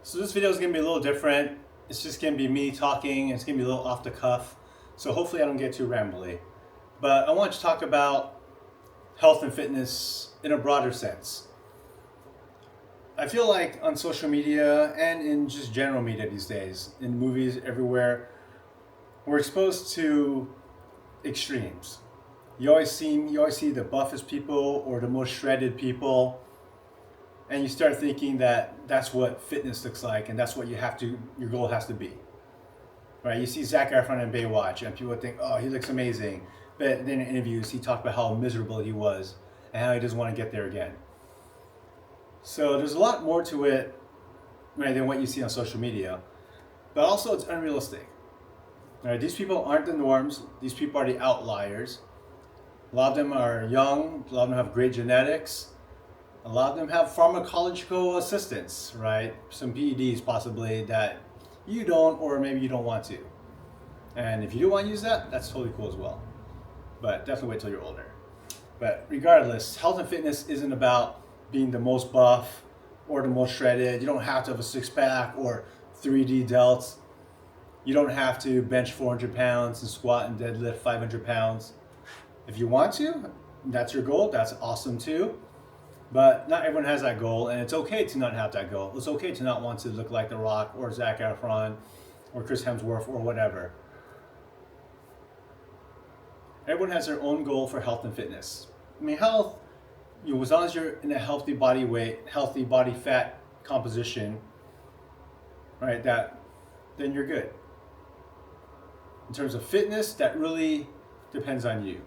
So this video is going to be a little different. It's just going to be me talking. It's going to be a little off the cuff. So hopefully I don't get too rambly. But I want to talk about health and fitness in a broader sense. I feel like on social media and in just general media these days, in movies everywhere, we're exposed to extremes. You always see the buffest people or the most shredded people, and you start thinking that that's what fitness looks like, and that's what your goal has to be, right? You see Zac Efron in Baywatch, and people think, oh, he looks amazing, but then in interviews he talked about how miserable he was and how he doesn't want to get there again. So there's a lot more to it, right, than what you see on social media, but also it's unrealistic. Right? These people aren't the norms. These people are the outliers. A lot of them are young. A lot of them have great genetics. A lot of them have pharmacological assistance, right? Some PEDs possibly that you don't, or maybe you don't want to. And if you do want to use that, that's totally cool as well. But definitely wait till you're older. But regardless, health and fitness isn't about being the most buff or the most shredded. You don't have to have a six pack or 3D delts. You don't have to bench 400 pounds and squat and deadlift 500 pounds. If you want to, that's your goal. That's awesome too. But not everyone has that goal, and it's okay to not have that goal. It's okay to not want to look like The Rock or Zac Efron or Chris Hemsworth or whatever. Everyone has their own goal for health and fitness. I mean, health, as long as you're in a healthy body weight, healthy body fat composition, right, then you're good. In terms of fitness, that really depends on you,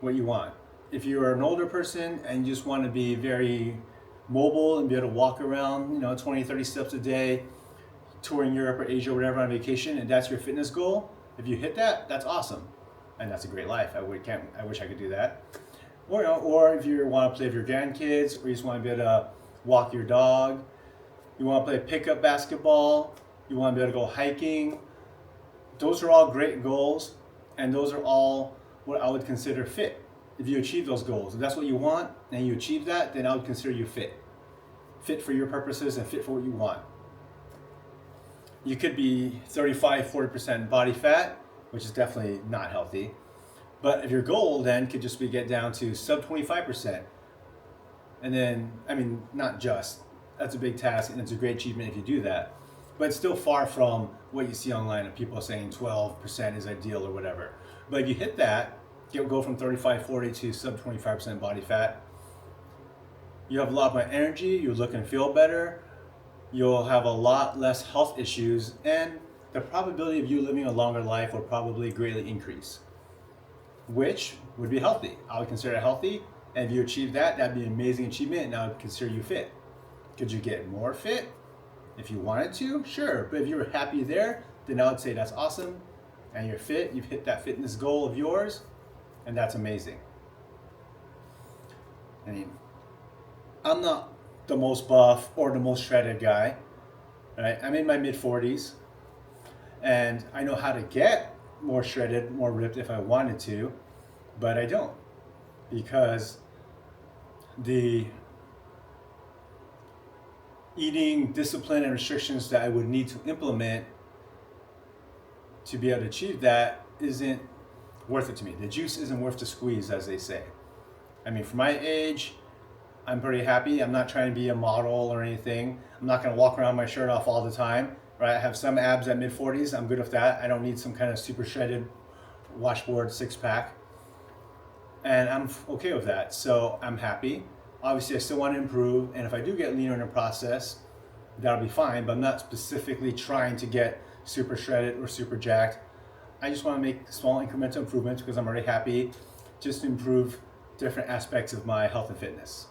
what you want. If you're an older person and you just want to be very mobile and be able to walk around, 20, 30 steps a day, touring Europe or Asia or whatever on vacation, and that's your fitness goal, if you hit that, that's awesome. And that's a great life. I wish I could do that. Or if you want to play with your grandkids, or you just want to be able to walk your dog, you want to play pickup basketball, you want to be able to go hiking, those are all great goals, and those are all what I would consider fit. If you achieve those goals, if that's what you want, and you achieve that, then I would consider you fit. Fit for your purposes and fit for what you want. You could be 35, 40% body fat, which is definitely not healthy. But if your goal then could just be get down to sub 25%, and then, not just, that's a big task and it's a great achievement if you do that. But it's still far from what you see online of people saying 12% is ideal or whatever. But if you hit that, go from 35, 40 to sub 25% body fat, you have a lot more energy, you look and feel better, you'll have a lot less health issues, and the probability of you living a longer life will probably greatly increase, which would be healthy. I would consider it healthy, and if you achieve that, that'd be an amazing achievement, and I would consider you fit. Could you get more fit? If you wanted to, sure. But if you were happy there, then I would say that's awesome. And you're fit, you've hit that fitness goal of yours, and that's amazing. I'm not the most buff or the most shredded guy, right? I'm in my mid 40s, and I know how to get more shredded, more ripped if I wanted to, but I don't, because the eating discipline and restrictions that I would need to implement to be able to achieve that isn't worth it to me. The juice isn't worth the squeeze, as they say. For my age, I'm pretty happy. I'm not trying to be a model or anything. I'm not going to walk around with my shirt off all the time, right? I have some abs at mid 40s. I'm good with that. I don't need some kind of super shredded washboard six pack. And I'm okay with that. So I'm happy. Obviously, I still want to improve, and if I do get leaner in the process, that'll be fine, but I'm not specifically trying to get super shredded or super jacked. I just want to make small incremental improvements because I'm already happy just to improve different aspects of my health and fitness.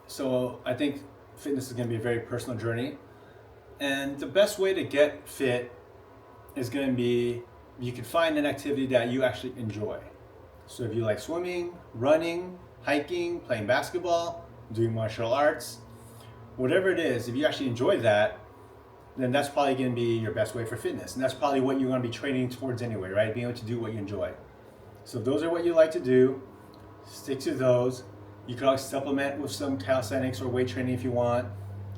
So I think fitness is going to be a very personal journey, and the best way to get fit is going to be, you can find an activity that you actually enjoy. So if you like swimming, running, hiking, playing basketball, doing martial arts, whatever it is, if you actually enjoy that, then that's probably going to be your best way for fitness. And that's probably what you're going to be training towards anyway, right? Being able to do what you enjoy. So if those are what you like to do, stick to those. You could always supplement with some calisthenics or weight training if you want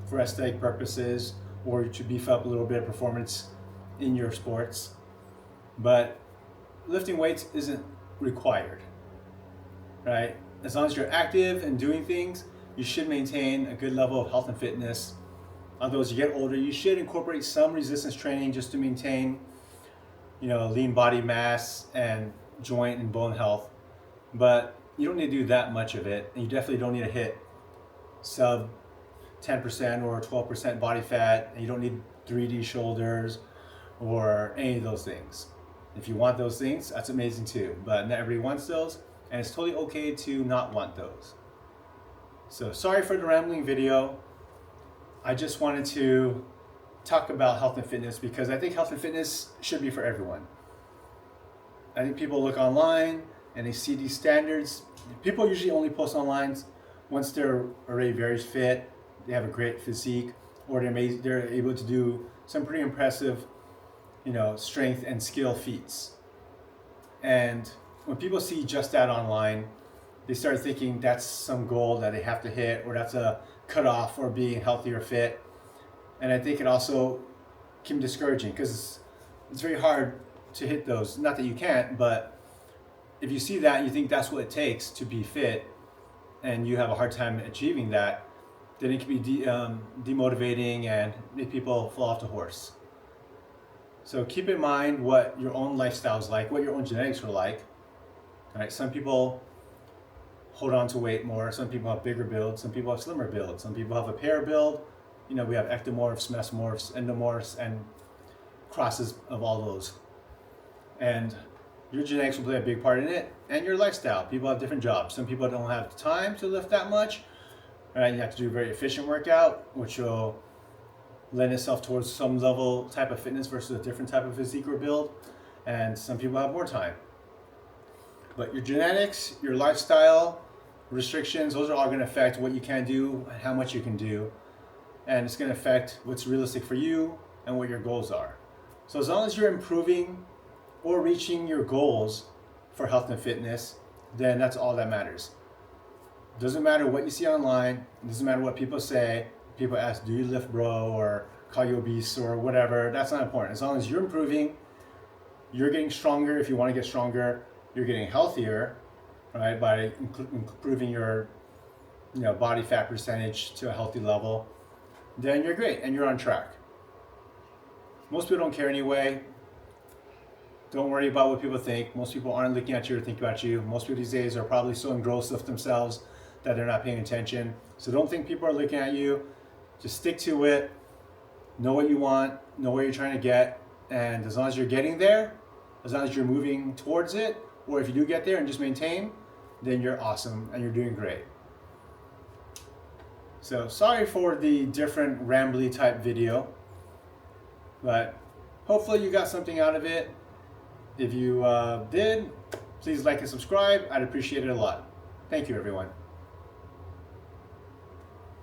for aesthetic purposes, or to beef up a little bit of performance in your sports. But lifting weights isn't required, right? As long as you're active and doing things, you should maintain a good level of health and fitness. Although as you get older, you should incorporate some resistance training just to maintain, lean body mass and joint and bone health. But you don't need to do that much of it, and you definitely don't need to hit sub 10% or 12% body fat, and you don't need 3D shoulders or any of those things. If you want those things, that's amazing too, but not everybody wants those, and it's totally okay to not want those. So sorry for the rambling video. I just wanted to talk about health and fitness because I think health and fitness should be for everyone. I think people look online and they see these standards. People usually only post online once they're already very fit, they have a great physique, or they're able to do some pretty impressive, strength and skill feats. And when people see just that online, they start thinking that's some goal that they have to hit, or that's a cutoff for being healthy or fit. And I think it also can be discouraging because it's very hard to hit those. Not that you can't, but if you see that and you think that's what it takes to be fit, and you have a hard time achieving that, then it can be demotivating and make people fall off the horse. So keep in mind what your own lifestyle is like, what your own genetics are like. All right, some people hold on to weight more. Some people have bigger builds. Some people have slimmer builds. Some people have a pair build. We have ectomorphs, mesomorphs, endomorphs, and crosses of all those. And your genetics will play a big part in it, and your lifestyle. People have different jobs. Some people don't have time to lift that much. Right? You have to do a very efficient workout, which will lend itself towards some level type of fitness versus a different type of physique or build. And some people have more time. But your genetics, your lifestyle, restrictions, those are all going to affect what you can do and how much you can do. And it's going to affect what's realistic for you and what your goals are. So as long as you're improving or reaching your goals for health and fitness, then that's all that matters. Doesn't matter what you see online. It doesn't matter what people say. People ask, do you lift, bro? Or call you obese or whatever. That's not important. As long as you're improving, you're getting stronger if you want to get stronger. You're getting healthier, right, by improving your body fat percentage to a healthy level, then you're great and you're on track. Most people don't care anyway. Don't worry about what people think. Most people aren't looking at you or thinking about you. Most people these days are probably so engrossed with themselves that they're not paying attention. So don't think people are looking at you. Just stick to it. Know what you want. Know what you're trying to get. And as long as you're getting there, as long as you're moving towards it, or if you do get there and just maintain, then you're awesome and you're doing great. So sorry for the different rambly type video, but hopefully you got something out of it. If you did, please like and subscribe. I'd appreciate it a lot. Thank you, everyone.